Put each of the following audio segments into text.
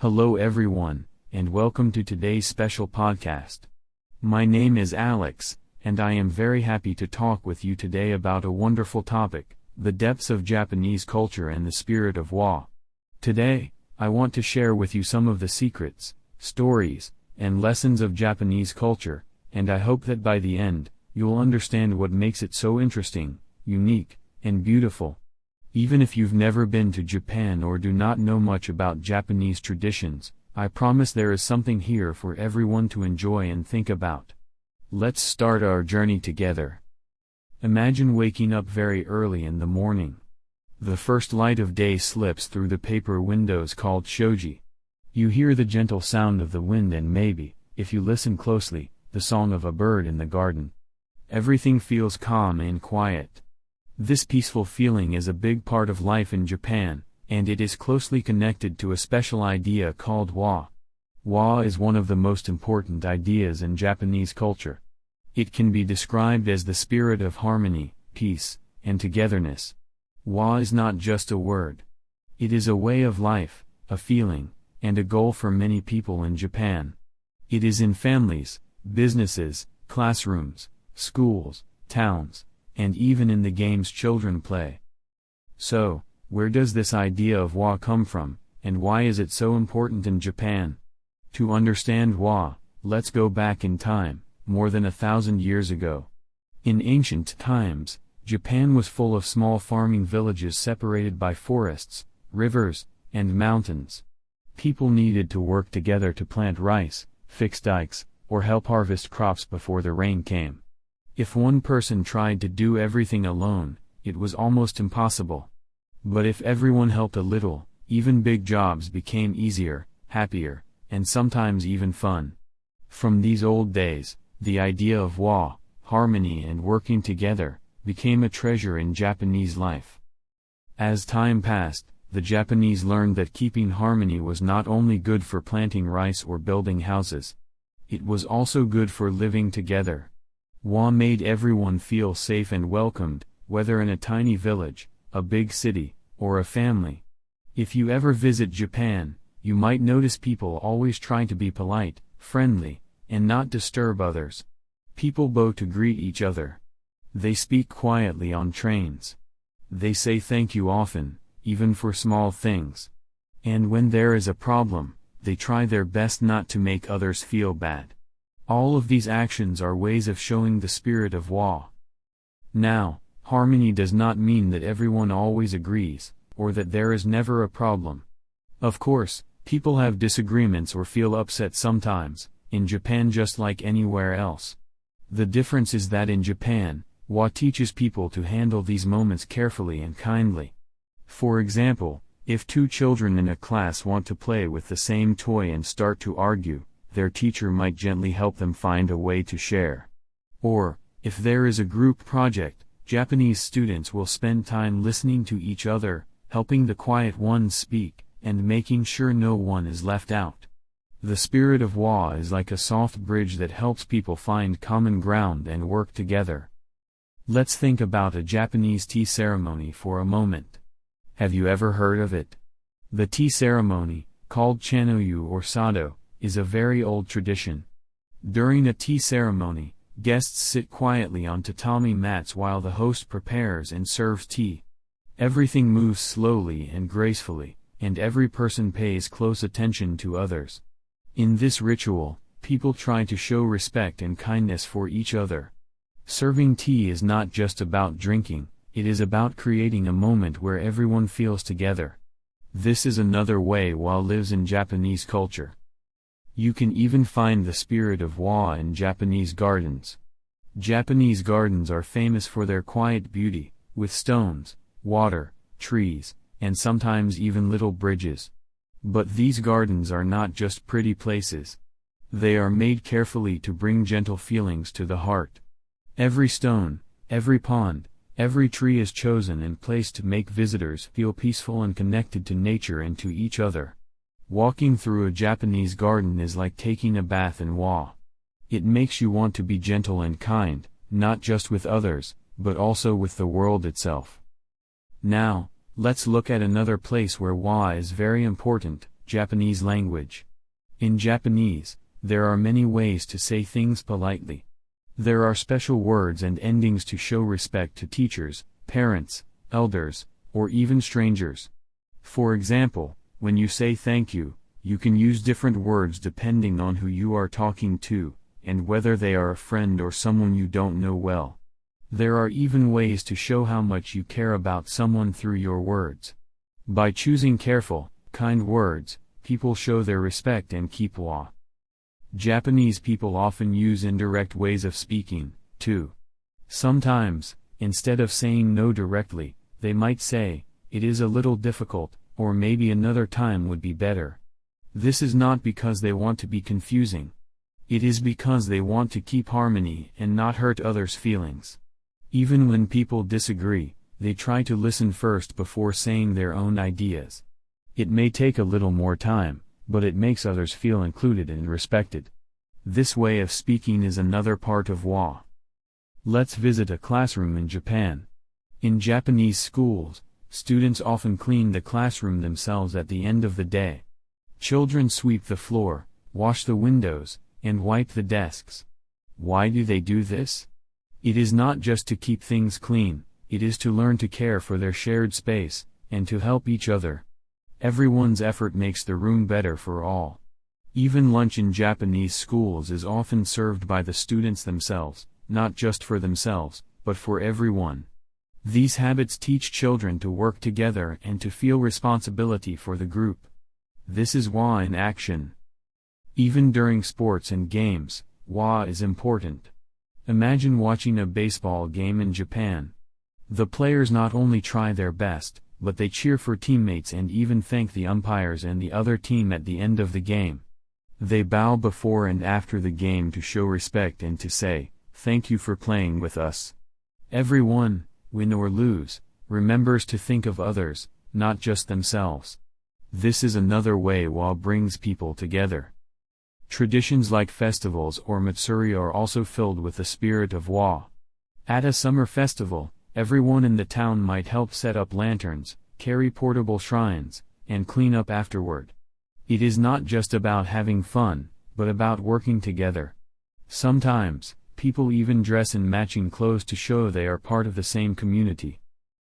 Hello everyone, and welcome to today's special podcast. My name is Alex, and I am very happy to talk with you today about a wonderful topic, the depths of Japanese culture and the spirit of wa. Today, I want to share with you some of the secrets, stories, and lessons of Japanese culture, and I hope that by the end, you'll understand what makes it so interesting, unique, and beautiful. Even if you've never been to Japan or do not know much about Japanese traditions, I promise there is something here for everyone to enjoy and think about. Let's start our journey together. Imagine waking up very early in the morning. The first light of day slips through the paper windows called shoji. You hear the gentle sound of the wind and maybe, if you listen closely, the song of a bird in the garden. Everything feels calm and quiet. This peaceful feeling is a big part of life in Japan, and it is closely connected to a special idea called wa. Wa is one of the most important ideas in Japanese culture. It can be described as the spirit of harmony, peace, and togetherness. Wa is not just a word. It is a way of life, a feeling, and a goal for many people in Japan. It is in families, businesses, classrooms, schools, towns, and even in the games children play. So, where does this idea of wa come from, and why is it so important in Japan? To understand wa, let's go back in time, more than 1,000 years ago. In ancient times, Japan was full of small farming villages separated by forests, rivers, and mountains. People needed to work together to plant rice, fix dikes, or help harvest crops before the rain came. If one person tried to do everything alone, it was almost impossible. But if everyone helped a little, even big jobs became easier, happier, and sometimes even fun. From these old days, the idea of wa, harmony and working together, became a treasure in Japanese life. As time passed, the Japanese learned that keeping harmony was not only good for planting rice or building houses. It was also good for living together. Wa made everyone feel safe and welcomed, whether in a tiny village, a big city, or a family. If you ever visit Japan, you might notice people always try to be polite, friendly, and not disturb others. People bow to greet each other. They speak quietly on trains. They say thank you often, even for small things. And when there is a problem, they try their best not to make others feel bad. All of these actions are ways of showing the spirit of wa. Now, harmony does not mean that everyone always agrees, or that there is never a problem. Of course, people have disagreements or feel upset sometimes, in Japan just like anywhere else. The difference is that in Japan, wa teaches people to handle these moments carefully and kindly. For example, if two children in a class want to play with the same toy and start to argue, their teacher might gently help them find a way to share. Or, if there is a group project, Japanese students will spend time listening to each other, helping the quiet ones speak, and making sure no one is left out. The spirit of wa is like a soft bridge that helps people find common ground and work together. Let's think about a Japanese tea ceremony for a moment. Have you ever heard of it? The tea ceremony, called chanoyu or sado, is a very old tradition. During a tea ceremony, guests sit quietly on tatami mats while the host prepares and serves tea. Everything moves slowly and gracefully, and every person pays close attention to others. In this ritual, people try to show respect and kindness for each other. Serving tea is not just about drinking, it is about creating a moment where everyone feels together. This is another way wa lives in Japanese culture. You can even find the spirit of wa in Japanese gardens. Japanese gardens are famous for their quiet beauty, with stones, water, trees, and sometimes even little bridges. But these gardens are not just pretty places. They are made carefully to bring gentle feelings to the heart. Every stone, every pond, every tree is chosen and placed to make visitors feel peaceful and connected to nature and to each other. Walking through a Japanese garden is like taking a bath in wa. It makes you want to be gentle and kind, not just with others, but also with the world itself. Now, let's look at another place where wa is very important, Japanese language. In Japanese, there are many ways to say things politely. There are special words and endings to show respect to teachers, parents, elders, or even strangers. For example, when you say thank you, you can use different words depending on who you are talking to, and whether they are a friend or someone you don't know well. There are even ways to show how much you care about someone through your words. By choosing careful, kind words, people show their respect and keep wa. Japanese people often use indirect ways of speaking, too. Sometimes, instead of saying no directly, they might say, "It is a little difficult," or "maybe another time would be better." This is not because they want to be confusing. It is because they want to keep harmony and not hurt others' feelings. Even when people disagree, they try to listen first before saying their own ideas. It may take a little more time, but it makes others feel included and respected. This way of speaking is another part of wa. Let's visit a classroom in Japan. In Japanese schools, students often clean the classroom themselves at the end of the day. Children sweep the floor, wash the windows, and wipe the desks. Why do they do this? It is not just to keep things clean, it is to learn to care for their shared space, and to help each other. Everyone's effort makes the room better for all. Even lunch in Japanese schools is often served by the students themselves, not just for themselves, but for everyone. These habits teach children to work together and to feel responsibility for the group. This is wa in action. Even during sports and games, wa is important. Imagine watching a baseball game in Japan. The players not only try their best, but they cheer for teammates and even thank the umpires and the other team at the end of the game. They bow before and after the game to show respect and to say, "Thank you for playing with us." Everyone, win or lose, remembers to think of others, not just themselves. This is another way wa brings people together. Traditions like festivals or matsuri are also filled with the spirit of wa. At a summer festival, everyone in the town might help set up lanterns, carry portable shrines, and clean up afterward. It is not just about having fun, but about working together. Sometimes, people even dress in matching clothes to show they are part of the same community.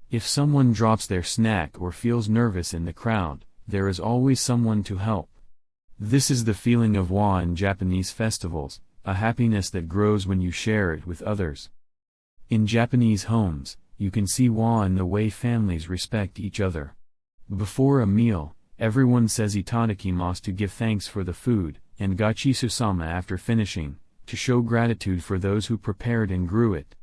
If someone drops their snack or feels nervous in the crowd, there is always someone to help. This is the feeling of wa in Japanese festivals, a happiness that grows when you share it with others. In Japanese homes, you can see wa in the way families respect each other. Before a meal, everyone says itadakimasu to give thanks for the food, and gachisu-sama after finishing, to show gratitude for those who prepared and grew it.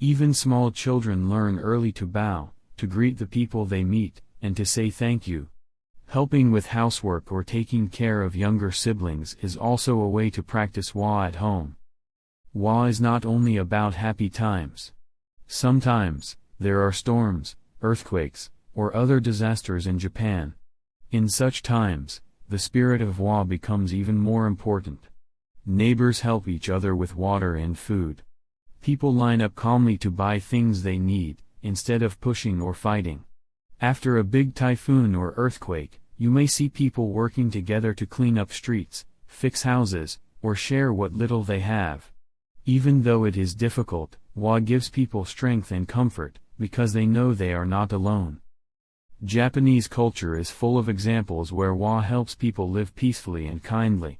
Even small children learn early to bow, to greet the people they meet, and to say thank you. Helping with housework or taking care of younger siblings is also a way to practice wa at home. Wa is not only about happy times. Sometimes, there are storms, earthquakes, or other disasters in Japan. In such times, the spirit of wa becomes even more important. Neighbors help each other with water and food. People line up calmly to buy things they need, instead of pushing or fighting. After a big typhoon or earthquake, you may see people working together to clean up streets, fix houses, or share what little they have. Even though it is difficult, wa gives people strength and comfort, because they know they are not alone. Japanese culture is full of examples where wa helps people live peacefully and kindly.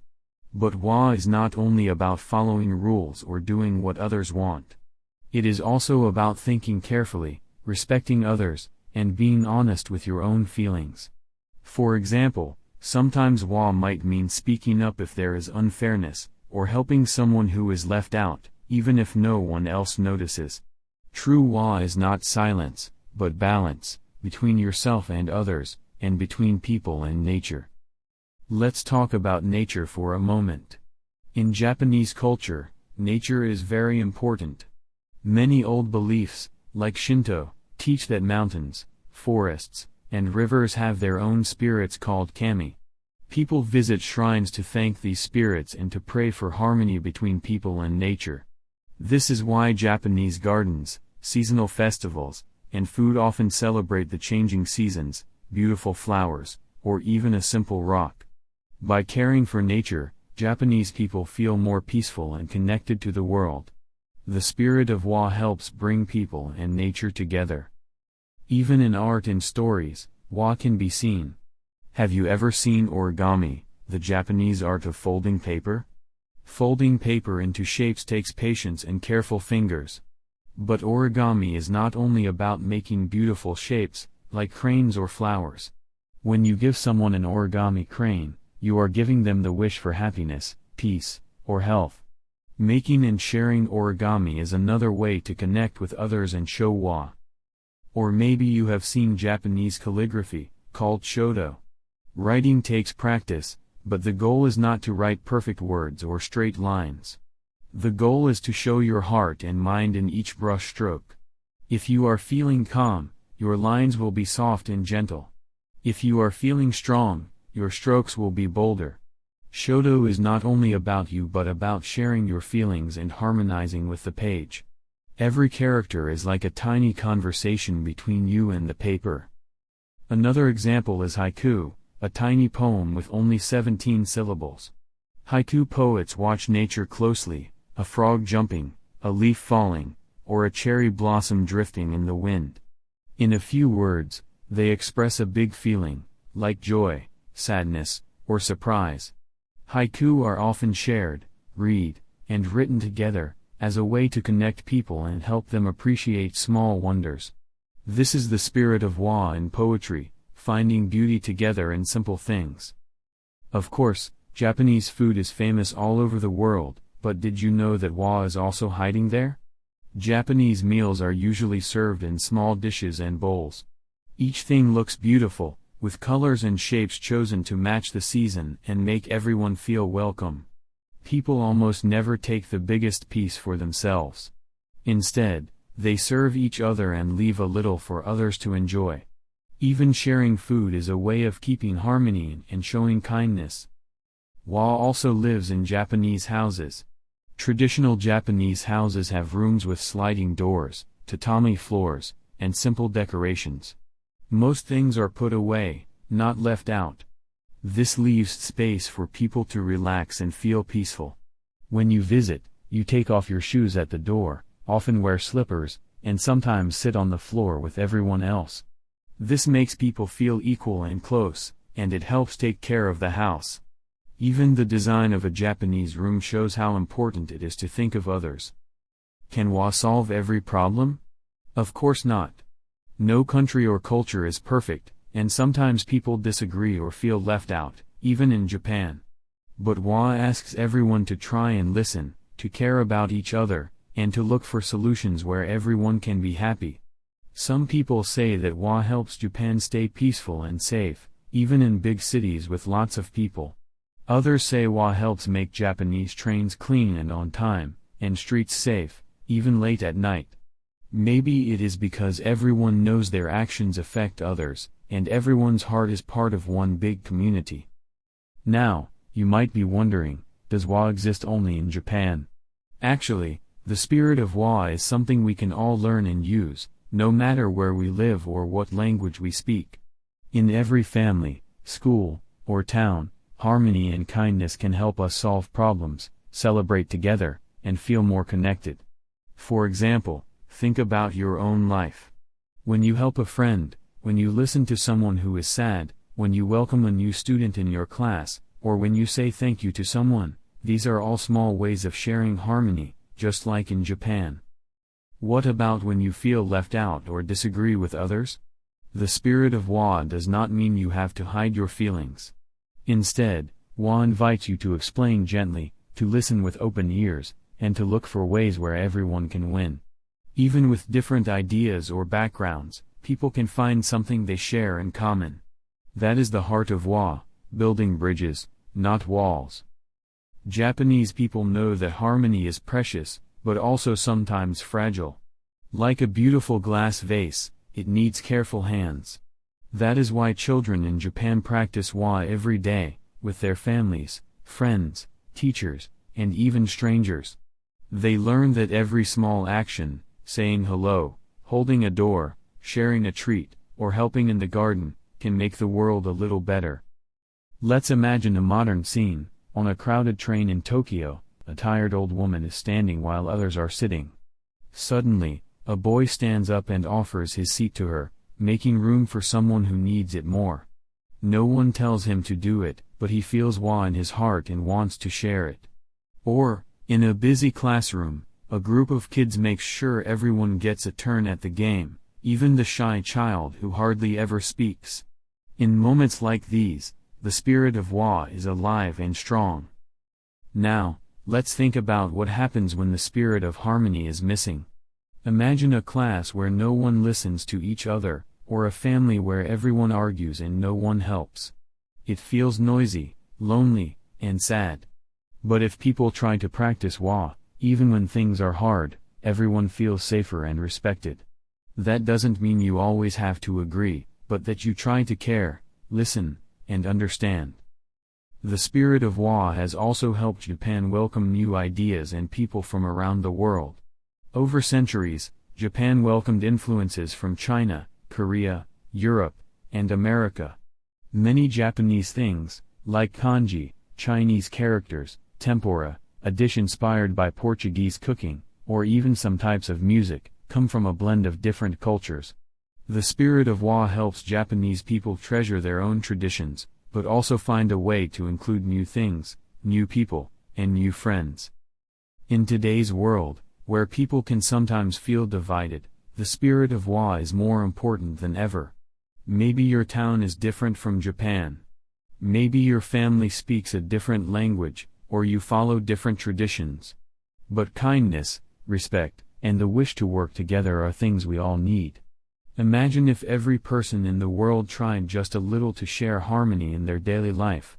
But wa is not only about following rules or doing what others want. It is also about thinking carefully, respecting others, and being honest with your own feelings. For example, sometimes wa might mean speaking up if there is unfairness, or helping someone who is left out, even if no one else notices. True wa is not silence, but balance, between yourself and others, and between people and nature. Let's talk about nature for a moment. In Japanese culture, nature is very important. Many old beliefs, like Shinto, teach that mountains, forests, and rivers have their own spirits called kami. People visit shrines to thank these spirits and to pray for harmony between people and nature. This is why Japanese gardens, seasonal festivals, and food often celebrate the changing seasons, beautiful flowers, or even a simple rock. By caring for nature, Japanese people feel more peaceful and connected to the world. The spirit of wa helps bring people and nature together. Even in art and stories, wa can be seen. Have you ever seen origami, the Japanese art of folding paper? Folding paper into shapes takes patience and careful fingers. But origami is not only about making beautiful shapes, like cranes or flowers. When you give someone an origami crane, you are giving them the wish for happiness, peace, or health. Making and sharing origami is another way to connect with others and show wa. Or maybe you have seen Japanese calligraphy, called shodo. Writing takes practice, but the goal is not to write perfect words or straight lines. The goal is to show your heart and mind in each brush stroke. If you are feeling calm, your lines will be soft and gentle. If you are feeling strong, your strokes will be bolder. Shodo is not only about you but about sharing your feelings and harmonizing with the page. Every character is like a tiny conversation between you and the paper. Another example is haiku, a tiny poem with only 17 syllables. Haiku poets watch nature closely, a frog jumping, a leaf falling, or a cherry blossom drifting in the wind. In a few words, they express a big feeling, like joy, sadness, or surprise. Haiku are often shared, read, and written together, as a way to connect people and help them appreciate small wonders. This is the spirit of wa in poetry, finding beauty together in simple things. Of course, Japanese food is famous all over the world, but did you know that wa is also hiding there? Japanese meals are usually served in small dishes and bowls. Each thing looks beautiful, with colors and shapes chosen to match the season and make everyone feel welcome. People almost never take the biggest piece for themselves. Instead, they serve each other and leave a little for others to enjoy. Even sharing food is a way of keeping harmony and showing kindness. Wa also lives in Japanese houses. Traditional Japanese houses have rooms with sliding doors, tatami floors, and simple decorations. Most things are put away, not left out. This leaves space for people to relax and feel peaceful. When you visit, you take off your shoes at the door, often wear slippers, and sometimes sit on the floor with everyone else. This makes people feel equal and close, and it helps take care of the house. Even the design of a Japanese room shows how important it is to think of others. Can wa solve every problem? Of course not. No country or culture is perfect, and sometimes people disagree or feel left out, even in Japan. But wa asks everyone to try and listen, to care about each other, and to look for solutions where everyone can be happy. Some people say that wa helps Japan stay peaceful and safe, even in big cities with lots of people. Others say wa helps make Japanese trains clean and on time, and streets safe, even late at night. Maybe it is because everyone knows their actions affect others, and everyone's heart is part of one big community. Now, you might be wondering, does wa exist only in Japan? Actually, the spirit of wa is something we can all learn and use, no matter where we live or what language we speak. In every family, school, or town, harmony and kindness can help us solve problems, celebrate together, and feel more connected. For example, think about your own life. When you help a friend, when you listen to someone who is sad, when you welcome a new student in your class, or when you say thank you to someone, these are all small ways of sharing harmony, just like in Japan. What about when you feel left out or disagree with others? The spirit of wa does not mean you have to hide your feelings. Instead, wa invites you to explain gently, to listen with open ears, and to look for ways where everyone can win. Even with different ideas or backgrounds, people can find something they share in common. That is the heart of wa, building bridges, not walls. Japanese people know that harmony is precious, but also sometimes fragile. Like a beautiful glass vase, it needs careful hands. That is why children in Japan practice wa every day, with their families, friends, teachers, and even strangers. They learn that every small action, saying hello, holding a door, sharing a treat, or helping in the garden, can make the world a little better. Let's imagine a modern scene. On a crowded train in Tokyo, a tired old woman is standing while others are sitting. Suddenly, a boy stands up and offers his seat to her, making room for someone who needs it more. No one tells him to do it, but he feels awe in his heart and wants to share it. Or, in a busy classroom, a group of kids makes sure everyone gets a turn at the game, even the shy child who hardly ever speaks. In moments like these, the spirit of awe is alive and strong. Now, let's think about what happens when the spirit of harmony is missing. Imagine a class where no one listens to each other, or a family where everyone argues and no one helps. It feels noisy, lonely, and sad. But if people try to practice awe, even when things are hard, everyone feels safer and respected. That doesn't mean you always have to agree, but that you try to care, listen, and understand. The spirit of awe has also helped Japan welcome new ideas and people from around the world. Over centuries, Japan welcomed influences from China, Korea, Europe, and America. Many Japanese things, like kanji, Chinese characters, tempura, a dish inspired by Portuguese cooking, or even some types of music, come from a blend of different cultures. The spirit of awe helps Japanese people treasure their own traditions, but also find a way to include new things, new people, and new friends. In today's world, where people can sometimes feel divided, the spirit of awe is more important than ever. Maybe your town is different from Japan. Maybe your family speaks a different language, or you follow different traditions. But kindness, respect, and the wish to work together are things we all need. Imagine if every person in the world tried just a little to share harmony in their daily life.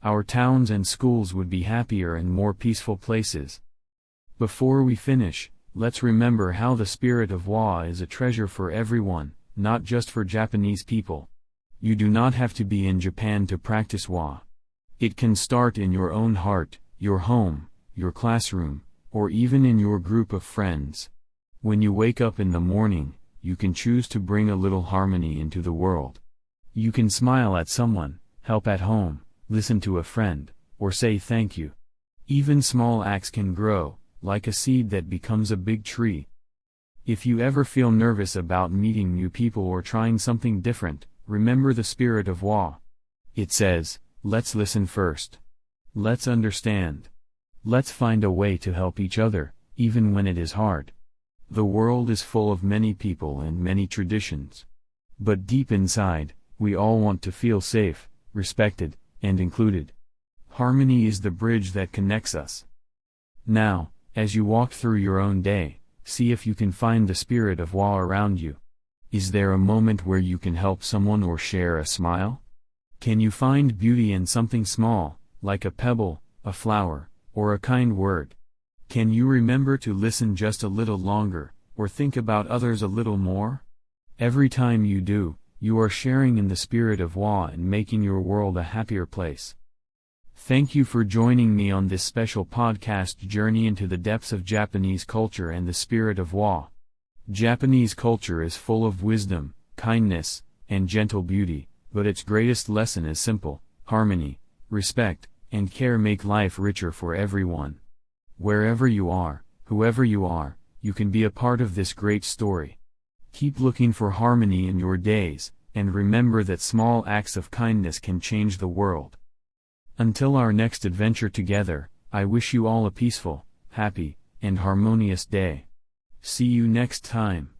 Our towns and schools would be happier and more peaceful places. Before we finish, let's remember how the spirit of awe is a treasure for everyone, not just for Japanese people. You do not have to be in Japan to practice awe. It can start in your own heart, your home, your classroom, or even in your group of friends. When you wake up in the morning, you can choose to bring a little harmony into the world. You can smile at someone, help at home, listen to a friend, or say thank you. Even small acts can grow, like a seed that becomes a big tree. If you ever feel nervous about meeting new people or trying something different, remember the spirit of awe. It says, let's listen first. Let's understand. Let's find a way to help each other, even when it is hard. The world is full of many people and many traditions. But deep inside, we all want to feel safe, respected, and included. Harmony is the bridge that connects us. Now, as you walk through your own day, see if you can find the spirit of awe around you. Is there a moment where you can help someone or share a smile? Can you find beauty in something small, like a pebble, a flower, or a kind word? Can you remember to listen just a little longer, or think about others a little more? Every time you do, you are sharing in the spirit of awe and making your world a happier place. Thank you for joining me on this special podcast journey into the depths of Japanese culture and the spirit of awe. Japanese culture is full of wisdom, kindness, and gentle beauty, but its greatest lesson is simple: harmony, respect, and care make life richer for everyone. Wherever you are, whoever you are, you can be a part of this great story. Keep looking for harmony in your days, and remember that small acts of kindness can change the world. Until our next adventure together, I wish you all a peaceful, happy, and harmonious day. See you next time.